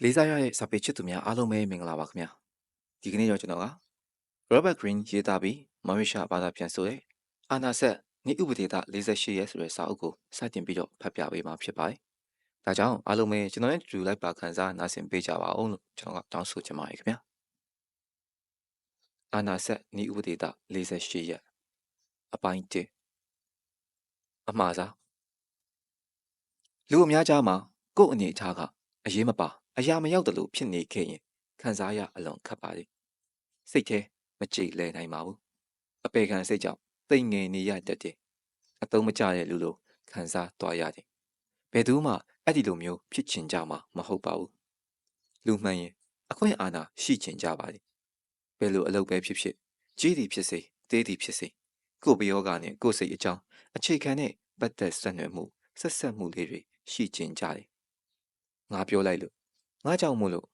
လေးစားရတဲ့စာပေချစ်သူများအားလုံးပဲမင်္ဂလာပါခင်ဗျာဒီကနေ့တော့ကျွန်တော်က Robert Greene ရေးသားပြီး Marisha ဘာသာပြန်ဆိုတဲ့အာနာဆက်နိဥပဒေသ48ရဲ့ဆိုတဲ့စာအုပ်ကိုစတင်ပြီးတော့ဖတ်ပြပေးမှာဖြစ်ပါတယ်ဒါကြောင့်အားလုံးပဲကျွန်တော်နဲ့တူလိုက်ပါခံစားနားဆင်ပေးကြပါအောင်လို့ကျွန်တော်ကတောင်းဆိုချင်ပါတယ်ခင်ဗျာအာနာဆက်နိဥပဒေသ48ရဲ့အပိုင်း1အမှားစားလူအများကြားမှာကိုယ့်အနေအထားကအရေးမပါအရာမရောက်တယ်လို့ဖြစ်နေခဲ့ရင်ခံစားရအလွန်ခက်ပါလေစိတ်ထဲမကြည်လဲနိုင်ပါဘူးအပေခံစိတ်ကြောင့်တိမ်ငယ်နေရတတ်တယ်အတုံးမကျတဲ့လူလိုခံစားသွားရတယ်ဘယ်သူမှအဲ့ဒီလိုမျိုးဖြစ်ချင်ကြမှာမဟုတ်ပါဘူးလူမှန်ရင်အခွင့်အာဏာရှိချင်ကြပါလေဘယ်လိုအလုပ်ပဲဖြစ်ဖြစ်ကြီးသည်ဖြစ်စေသေးသည်ဖြစ်စေကိုယ်ပယောဂနဲ့ကိုယ်စိတ်အကြောင်းအခြေခံတဲ့ပတ်သက်ဆက်နွယ်မှုဆက်ဆက်မှုလေးတွေရှိချင်ကြတယ်ငါပြောလိုက်လို့ငါကြောင့်မို့လို့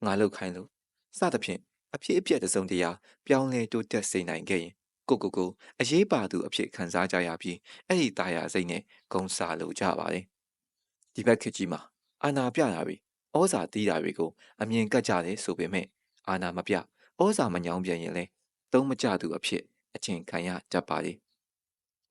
ငါလောက်ခိုင်းလို့စသဖြင့်အဖြစ်အပျက်တစ်စုံတရာပြောင်းလဲတိုးတက်စေနိုင်ခဲ့ရင်ကိုအရေးပါသူအဖြစ်ခံစားကြရပြီးအဲ့ဒီတာယာစိတ်နဲ့ဂုံစာလိုကြပါတယ်ဒီဘက်ခေတ်ကြီးမှာအာနာပြတာတွေဩဇာတီးတာတွေကိုအမြင်ကပ်ကြတယ်ဆိုပေမဲ့အာနာမပြဩဇာမညောင်းပြန်ရင်လဲသုံးမကြသူအဖြစ်အချင်းခံရတတ်ပါလေ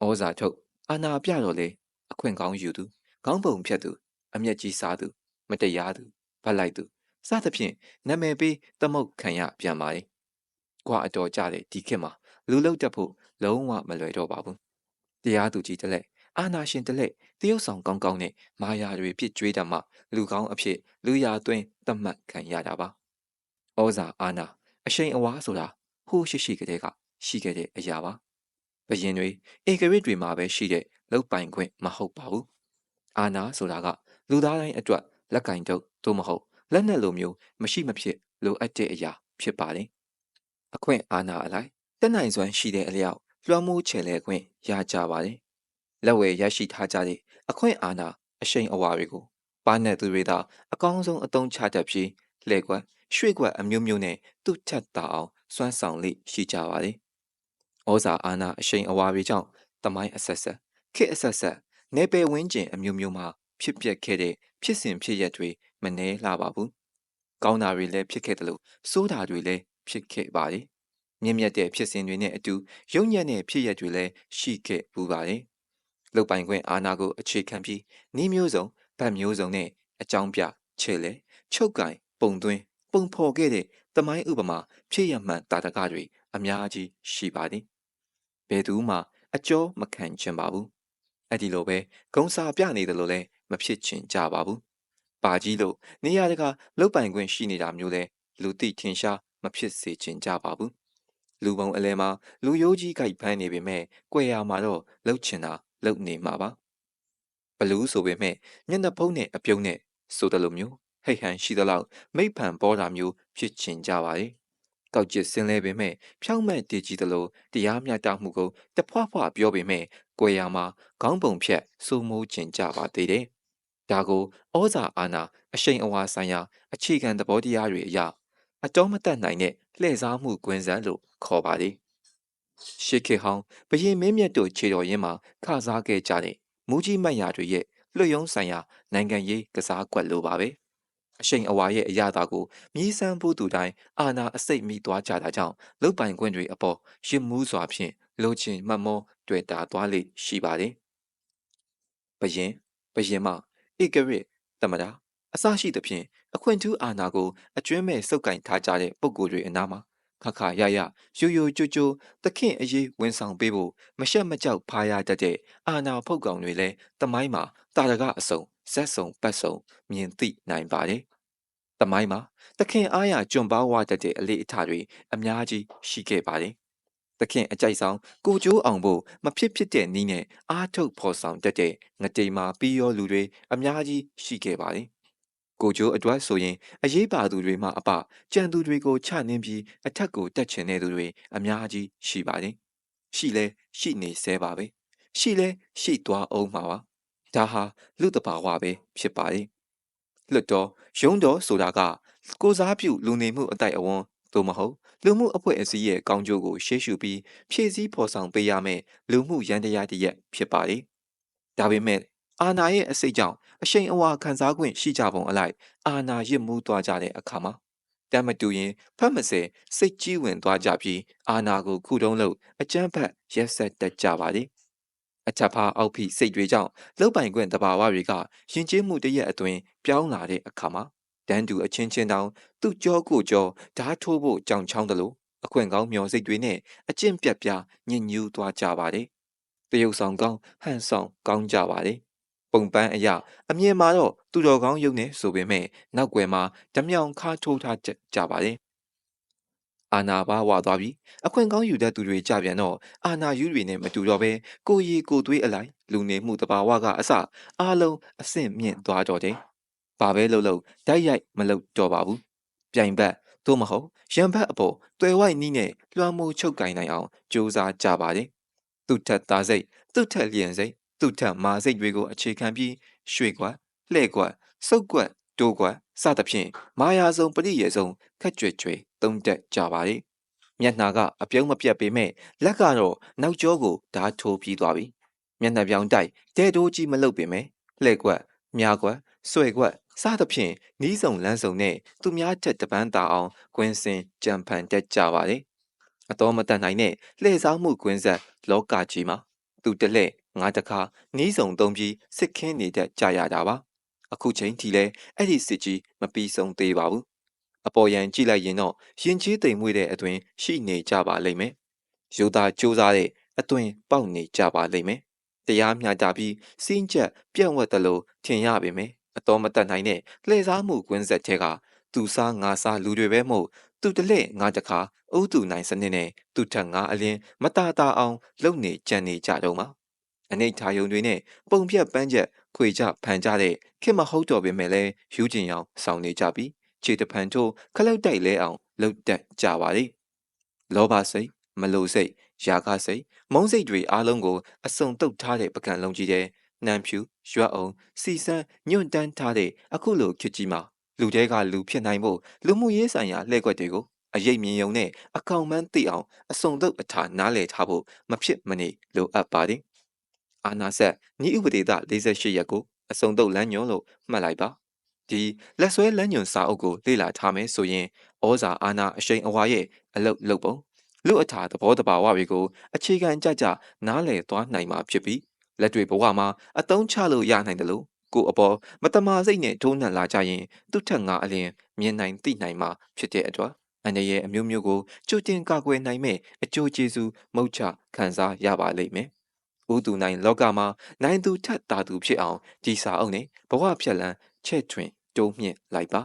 ဩဇာထုတ်အာနာပြတော့လေအခွင့်ကောင်းယူသူခေါင်းပုံဖြတ်သူအမျက်ကြီးစားသူမတရားသူဗတ်လိုက်သူစသဖြင့်နာမည်ပေးသမုတ်ခံရပြန်ပါလေ။ကွာအတော်ကြတဲ့ဒီခေတ်မှာလူလုတ်တက်ဖို့လုံးဝမလွယ်တော့ပါဘူး။တရားသူကြီးတလက်အာနာရှင်တလက်တရုတ်ဆောင်ကောင်းကောင်းနဲ့မာယာတွေဖြစ်ကြွေးတတ်မှလူကောင်းအဖြစ်လူရာသွင်းသတ်မှတ်ခံရတာပါ။ဩဇာအာနာအရှိန်အဝါဆိုတာဟိုးရှိကလေးကရှိခဲ့တဲ့အရာပါ။ဘယင်တွေဧကရစ်တွေမှာပဲရှိတဲ့လောက်ပိုင်ခွင့်မဟုတ်ပါဘူး။အာနာဆိုတာကလူသားတိုင်းအတွက်လက်ကင်တုပ်သို့မဟုတ်လက်နက်လိုမျိုးမရှိမဖြစ်လိုအပ်တဲ့အရာဖြစ်ပါတယ်။အခွင့်အာဏာအလိုက်တက်နိုင်စွမ်းရှိတဲ့အလျောက်လွှမ်းမိုးချယ်လှယ်ခွင့်ရကြပါတယ်။လက်ဝယ်ရရှိထားကြတဲ့အခွင့်အာဏာအရှိန်အဝါတွေကိုပါနဲ့သူတွေသာအကောင်းဆုံးအသုံးချတတ်ပြီးလှည့်ကွက်ရွှေ့ကွက်အမျိုးမျိုးနဲ့သူ့ထက်သာအောင်စွမ်းဆောင်လိရှိကြပါတယ်။ဩဇာအာဏာအရှိန်အဝါတွေကြောင့်တမိုင်းအဆက်ဆက်ခေတ်အဆက်ဆက်နေပယ်ဝင်းကျင်အမျိုးမျိုးမှာဖြစ်ပျက်ခဲ့တဲ့ဖြစ်စဉ်ဖြစ်ရက်တွေမနှဲလှပါဘူး။ကောင်းတာတွေလည်းဖြစ်ခဲ့တယ်လို့ဆိုးတာတွေလည်းဖြစ်ခဲ့ပါတယ်။မြင့်မြတ်တဲ့ဖြစ်စဉ်တွေနဲ့အတူရုံညံ့တဲ့ဖြစ်ရက်တွေလည်းရှိခဲ့ပူပါတယ်။လုတ်ပိုင်ခွင့်အာဏာကိုအခြေခံပြီးနှီးမျိုးစုံဗတ်မျိုးစုံနဲ့အကြောင်းပြချဲ့လေချုပ်ကင်ပုံသွင်းပုံဖော်ခဲ့တဲ့တမိုင်းဥပမာဖြစ်ရမှန်တာတကတွေအများကြီးရှိပါတယ်။ဘယ်သူမှအကျော်မခံချင်ပါဘူး။အဲ့ဒီလိုပဲဂုံစာပြနေတယ်လို့လည်းမဖြစ်ချင်ကြပါဘူး။ပါကြီးလို့နေရာတကာလုတ်ပိုင်ခွင့်ရှိနေတာမျိုးလဲလူသိထင်ရှားမဖြစ်စေချင်ကြပါဘူး။လူပုံအလဲမှာလူရိုးကြီးကြိုက်ဖမ်းနေပေမဲ့ကြွယ်ရမှာတော့လှုပ်ချင်တာလှုပ်နေမှာပါ။ဘလူးဆိုပေမဲ့မျက်နှာဖုံးနဲ့အပြုံးနဲ့ဆိုတယ်လို့မျိုးဟိတ်ဟန်ရှိသလောက်မိတ်ဖန်ပေါ်တာမျိုးဖြစ်ချင်ကြပါလေ။ကောက်ကျစ်စင်းလဲပေမဲ့ဖြောင်းမဲ့တည်ကြည်တယ်လို့တရားမျှတမှုကိုတဖွားဖွားပြောပေမဲ့ကြွယ်ရမှာခေါင်းပုံဖြတ်စိုးမိုးချင်ကြပါသေးတယ်။ဒါကိုဩဇာအာဏာအရှိန်အဝါဆိုင်ရာအခြေခံသဘောတရားတွေအရအတော်မတတ်နိုင်တဲ့လှည့်စားမှုကွင်းစမ်းလို့ခေါ်ပါလေရှေးခေတ်ဟောင်းဘရင်မင်းမြတ်တို့ခြေတော်ရင်းမှာခစားခဲ့ကြတဲ့မူကြီးမတ်ရာတွေရဲ့လွတ်ယုံဆိုင်ရာနိုင်ငံရေးကစားကွက်လိုပါပဲအရှိန်အဝါရဲ့အရာသာကိုမြည်ဆန်းဖို့သူတိုင်းအာနာအစိတ်မိသွားကြတာကြောင့်လုတ်ပိုင်ခွင့်တွေအပေါ်ရစ်မှုစွာဖြင့်လိုချင်မှတ်မောတွေ့တာသွားလေရှိပါတယ်ဘရင်မဧကရစ်တမတာအစရှိသဖြင့်အခွင့်ထူးအာဏာကိုအကျွမ်းမဲ့စုပ်ကင်ထားကြတဲ့ပုဂ္ဂိုလ်တွေအနားမှာခခရရရိုရိုကြိုကြိုသခင်အရေးဝန်ဆောင်ပေးဖို့မရှက်မကြောက်ဖားရတတ်တဲ့အာဏာဖုတ်ကောင်တွေလည်းတမိုင်းမှာတာရကအစုံဇက်စုံပတ်စုံမြင်သိနိုင်ပါတယ်။တမိုင်းမှာသခင်အားရကျွံပါဝတတ်တဲ့အလေးအထားတွေအများကြီးရှိခဲ့ပါတယ်။သခင်အကြိုက်ဆောင်ကိုကျိုးအောင်ဖို့မဖြစ်ဖြစ်တဲ့နည်းနဲ့အားထုတ်ဖော်ဆောင်တတ်တဲ့ငတိမ်မာပြီးရောလူတွေအများကြီးရှိခဲ့ပါတယ်။ကိုကျိုးအတွက်ဆိုရင်အရေးပါသူတွေမှအပကြံသူတွေကိုချနှင်းပြီးအထက်ကိုတက်ချင်တဲ့သူတွေအများကြီးရှိပါတယ်။ရှိလဲရှိနေဆဲပါပဲ။ရှိလဲရှိသွားအောင်မှာပါ။ဒါဟာလူတဘာဝပဲဖြစ်ပါတယ်။လွတ်တော်ရုံးတော်ဆိုတာကကိုစားပြုလူနေမှုအတိုက်အဝန်းသို့မဟုတ်လူမှုအဖွဲ့အစည်းရဲ့ကောင်းကျိုးကိုရှေ့ရှုပြီးဖြည့်ဆည်းဖော်ဆောင်ပေးရမယ့်လူမှုရန်တရားတစ်ရပ်ဖြစ်ပါလေ။ဒါပေမဲ့ အာနာရဲ့အစိတ်ကြောင့်အရှိန်အဝါခံစား권ရှိကြပုံအလိုက်အာနာရစ်မှုသွားကြတဲ့အခါမှာတမ်းမတူရင်ဖတ်မစဲစိတ်ကြီးဝင်သွားကြပြီးအာနာကိုခုတုံးလို့အကျန်းဖက်ရက်ဆက်တက်ကြပါလေအချက်ဖားအောက်ဖိစိတ်တွေကြောင့်လောက်ပိုင်권တဘာဝတွေကယဉ်ကျေးမှုတရက်အတွင်းပြောင်းလာတဲ့အခါမှာတန်းတူအချင်းချင်းတောင်သူ့ကြောကိုကြောဓာတ်ထိုးဖို့ကြောင်ချောင်းတယ်လို့အခွင့်ကောင်းမျောစိတ်တွေနဲ့အကျင့်ပြတ်ပြားညစ်ညူးသွားကြပါတယ်တရုတ်ဆောင်ကောင်းဟန်ဆောင်ကောင်းကြပါတယ်ပုံပန်းအရာအမြင်မှာတော့သူတော်ကောင်းယုံနေဆိုပေမဲ့နောက်ွယ်မှာဓမြောင်ခါထိုးထားကြပါတယ်အာနာပါဝါသွားပြီးအခွင့်ကောင်းယူတတ်သူတွေကြပြန်တော့အာနာယူတွေနဲ့မတူတော့ဘဲကိုရီကိုသွေးအလိုက်လူနေမှုတဘာဝကအစအားလုံးအဆင့်မြင့်သွားတော့တယ်။ဘာပဲလုပ်လို့ဓာတ်ရိုက်မလုပ်တော့ပါဘူး။ပြိုင်ဘက်သို့မဟုတ်ရန်ဘက်အပေါ်တွယ်ဝိုက်နီးနဲ့လွှမ်းမိုးချုပ်ကင်နိုင်အောင်ကြိုးစားကြပါတယ်။သူ့ထက်သားစိတ်သူ့ထက်လျင်စိတ်သူ့ထက်မာစိတ်တွေကိုအခြေခံပြီးရွှေကွက်လှဲ့ကွက်စုပ်ကွက်တိုးကွက်စသဖြင့်မာယာဆုံးပရိယေဆုံးခက်ကြွယ်ကြွယ်သုံးတက်ကြပါလေမျက်နှာကအပြုံးမပြတ်ပေမဲ့လက်ကတော့နောက်ကျောကိုဓာတ်ထိုးပြီးသွားပြီမျက်နှာပြောင်တိုက်တဲတိုးကြီးမလုပ်ပေမဲ့လှဲ့ကွက်မြားကွက်ဆွဲကွက်စသဖြင့်နီးစုံလန်းစုံနဲ့သူများထက်တပန်းတာအောင်ကွင်းစင်ကြံဖန်တက်ကြပါလေအတော်မတန်နိုင်တဲ့လှည့်စားမှုကွင်းဆက်လောကကြီးမှာသူတလှဲ့ငါတခါနီးစုံသုံးပြီးစစ်ခင်းနေတတ်ကြရတာပါအခုချိန်ထိလဲအဲ့ဒီစစ်ကြီးမပြီးဆုံးသေးပါဘူးအပေါ်ယံကြည့်လိုက်ရင်တော့ရင်ချေးသိမ်မွေ့တဲ့အတွင်ရှိနေကြပါလိမ့်မယ်ယူသားကြိုးစားတဲ့အတွင်ပေါက်နေကြပါလိမ့်မယ်တရားမျှတပြီးစင်းချက်ပြန့်ဝတ်တယ်လို့ထင်ရပေမယ့်အတော်မတတ်နိုင်တဲ့လှည့်စားမှုကွင်းဆက်ထဲကသူစားငါစားလူတွေပဲမို့သူတလှဲ့ငါတခါဥသူနိုင်စနစ်နဲ့သူထက်ငါအလင်းမตาတာအောင်လုံနေကြံနေကြတော့မှာအနိဋ္ဌာယုံတွေနဲ့ပုံပြက်ပန်းချက်ခွေကြဖန်ကြတဲ့ခင်မဟုတ်တော့ပေမဲ့လဲယူကျင်အောင်ဆောင်နေကြပြီခြေတဖန်ထိုးခလုတ်တိုက်လဲအောင်လှုပ်တက်ကြပါလေလောဘစိတ်မလိုစိတ်ယာကစိတ်မုန်းစိတ်တွေအားလုံးကိုအစုံတုတ်ထားတဲ့ပကံလုံးကြီးတဲ့နှမ်းဖြူရွက်အောင်စီစမ်းညွန့်တန်းထားတဲ့အခုလိုခစ်ကြီးမှာလူတဲကလူဖြစ်နိုင်ဖို့လူမှုရေးဆိုင်ရာလှည့်ကွက်တွေကိုအရေးမြင်ယုံနဲ့အကောင်မှန်းသိအောင်အစုံတုတ်အထာနားလည်ထားဖို့မဖြစ်မနေလိုအပ်ပါတယ်အာနာဆက်ဤဥပဒေသ48ရက်ကိုအစုံတုတ်လမ်းညွှန်လို့မှတ်လိုက်ပါဒီလက်ဆွဲလမ်းညွှန်စာအုပ်ကိုလေ့လာထားမယ်ဆိုရင်ဩဇာအာဏာအရှိန်အဝါရဲ့အလုတ်လုတ်ပုံလူအထာသဘောတဘာဝတွေကိုအခြေခံကြကြနားလည်သွားနိုင်မှာဖြစ်ပြီးလက်တွေဘဝမှာအသုံးချလို့ရနိုင်တယ်လို့ကိုအပေါ်မတမာစိတ်နဲ့ထိုးနှံလာကြရင်သူ့ထက်ငါအလင်းမြင်နိုင်သိနိုင်မှာဖြစ်တဲ့အတွက်အန္တရာယ်အမျိုးမျိုးကိုကြိုတင်ကာကွယ်နိုင်မဲ့အကျိုးကျေးဇူးမုတ်ချခံစားရပါလိမ့်မယ်။ဥသူနိုင်လောကမှာနိုင်သူထက်တာသူဖြစ်အောင်ဒီစာအုပ်နဲ့ဘဝဖြတ်လန်းချဲ့ထွင်တိုးမြင့်လိုက်ပါ